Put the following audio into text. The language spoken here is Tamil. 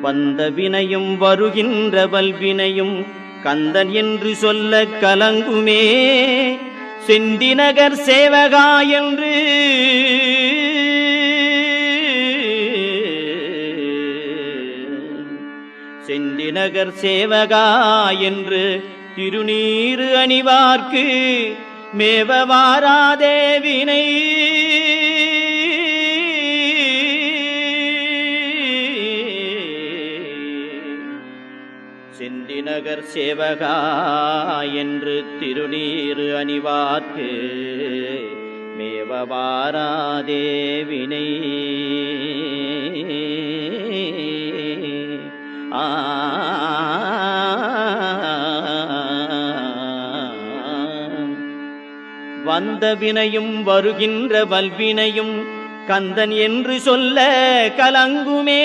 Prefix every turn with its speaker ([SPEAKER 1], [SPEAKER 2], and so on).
[SPEAKER 1] வந்த வினையும் வருகின்ற வல்வினையும் கந்தன் என்று சொல்ல கலங்குமே. செந்திநகர் சேவகா என்று செந்திநகர் சேவகா என்று திருநீறு அணிவார்க்கு மேவ வாராதே வினை. செந்திநகர் சேவகா என்று திருநீறு அணிவார்க்கு மேவ வாராதே வினை. வந்த வினையும் வருகின்ற வல்வினையும் கந்தன் என்று சொல்ல கலங்குமே.